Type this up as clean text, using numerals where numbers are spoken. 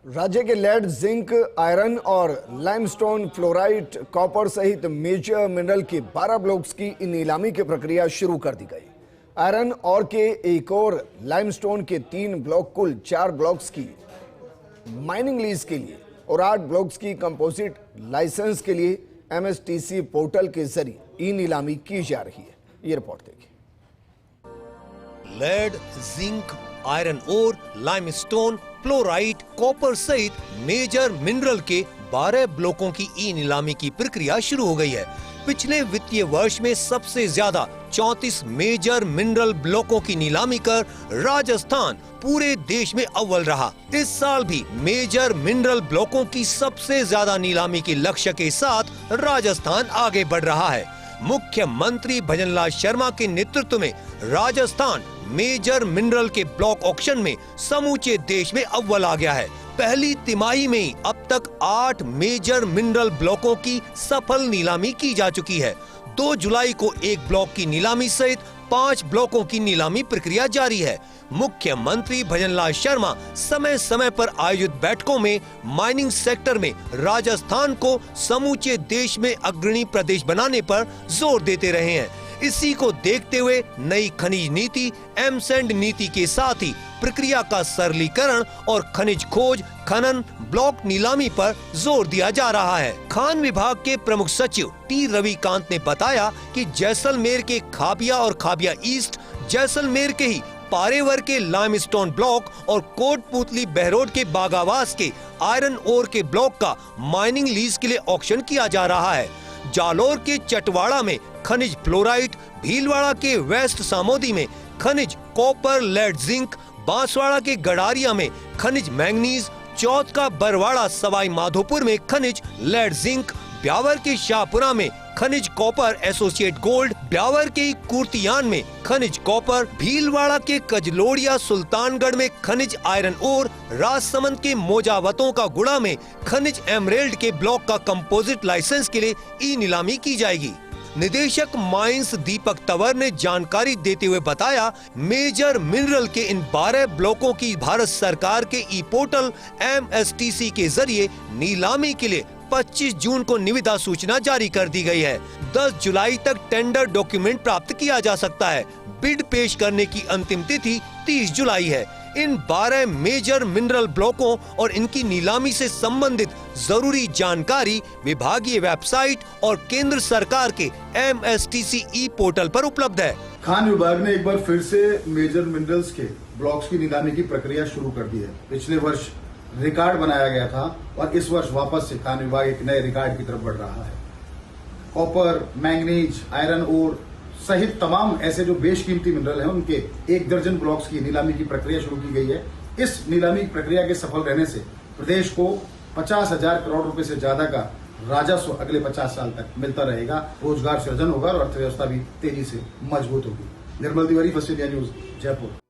राज्य के lead, zinc, iron और लाइमस्टोन, फ्लोराइड, कॉपर सहित मेजर मिनरल के 12 ब्लॉक्स की नीलामी की प्रक्रिया शुरू कर दी गई। आयरन और के एक और लाइमस्टोन के 3 ब्लॉक, कुल 4 ब्लॉक्स की माइनिंग लीज के लिए और 8 ब्लॉक्स की कंपोजिट लाइसेंस के लिए एमएसटीसी पोर्टल के जरिए ई नीलामी की जा रही है। ये रिपोर्ट देखिए। Lead, zinc, iron ore, limestone, fluoride, copper सहित मेजर मिनरल के 12 ब्लॉकों की ई नीलामी की प्रक्रिया शुरू हो गई है। पिछले वित्तीय वर्ष में सबसे ज्यादा 34 मेजर मिनरल ब्लॉकों की नीलामी कर राजस्थान पूरे देश में अव्वल रहा। इस साल भी मेजर मिनरल ब्लॉकों की सबसे ज्यादा नीलामी के लक्ष्य के साथ राजस्थान आगे बढ़ रहा है। मुख्यमंत्री भजनलाल शर्मा के नेतृत्व में राजस्थान मेजर मिनरल के ब्लॉक ऑक्शन में समूचे देश में अव्वल आ गया है। पहली तिमाही में ही अब तक 8 मेजर मिनरल ब्लॉकों की सफल नीलामी की जा चुकी है। 2 जुलाई को एक ब्लॉक की नीलामी सहित 5 ब्लॉकों की नीलामी प्रक्रिया जारी है। मुख्यमंत्री भजनलाल शर्मा समय समय पर आयोजित बैठकों में माइनिंग सेक्टर में राजस्थान को समूचे देश में अग्रणी प्रदेश बनाने पर जोर देते रहे हैं। इसी को देखते हुए नई खनिज नीति, एमसैंड नीति के साथ ही प्रक्रिया का सरलीकरण और खनिज खोज, खनन, ब्लॉक नीलामी पर जोर दिया जा रहा है। खान विभाग के प्रमुख सचिव टी रविकांत ने बताया कि जैसलमेर के खाबिया और खाबिया ईस्ट, जैसलमेर के ही पारेवर के लाइमस्टोन ब्लॉक और कोटपुतली बहरोड के बागावास के आयरन ओर के ब्लॉक का माइनिंग लीज के लिए ऑक्शन किया जा रहा है। जालोर के चटवाड़ा में खनिज फ्लोराइड, भीलवाड़ा के वेस्ट सामोदी में खनिज कॉपर, लेड, जिंक, बांसवाड़ा के गडारिया में खनिज मैंगनीज, चौथ का बरवाड़ा सवाई माधोपुर में खनिज लेड, जिंक, ब्यावर के शाहपुरा में खनिज कॉपर एसोसिएट गोल्ड, ब्यावर के कुर्तियान में खनिज कॉपर, भीलवाड़ा के कजलोड़िया सुल्तानगढ़ में खनिज आयरन ओर, राजसमंद के मोजावतों का गुड़ा में खनिज एमरेल्ड के ब्लॉक का कंपोजिट लाइसेंस के लिए ई नीलामी की जाएगी। निदेशक माइंस दीपक तंवर ने जानकारी देते हुए बताया, मेजर मिनरल के इन 12 ब्लॉकों की भारत सरकार के ई पोर्टल एमएसटीसी के जरिए नीलामी के लिए 25 जून को निविदा सूचना जारी कर दी गई है। 10 जुलाई तक टेंडर डॉक्यूमेंट प्राप्त किया जा सकता है। बिड पेश करने की अंतिम तिथि 30 जुलाई है। इन 12 मेजर मिनरल ब्लॉकों और इनकी नीलामी से संबंधित जरूरी जानकारी विभागीय वेबसाइट और केंद्र सरकार के एमएसटीसी ई पोर्टल पर उपलब्ध है। खान विभाग ने एक बार फिर से मेजर मिनरल्स के ब्लॉक्स की नीलामी की प्रक्रिया शुरू कर दी है। पिछले वर्ष रिकॉर्ड बनाया गया था और इस वर्ष वापस से खान विभाग एक नए रिकॉर्ड की तरफ बढ़ रहा है। कॉपर, मैंगनीज, आयरन ओर सहित तमाम ऐसे जो बेशकीमती मिनरल हैं उनके 1 दर्जन ब्लॉक्स की नीलामी की प्रक्रिया शुरू की गई है। इस नीलामी प्रक्रिया के सफल रहने से प्रदेश को 50,000 करोड़ रुपए से ज्यादा का राजस्व अगले 50 साल तक मिलता रहेगा। रोजगार सृजन होगा और अर्थव्यवस्था भी तेजी से मजबूत होगी। Nirmal Tiwari, first India news, Jaipur.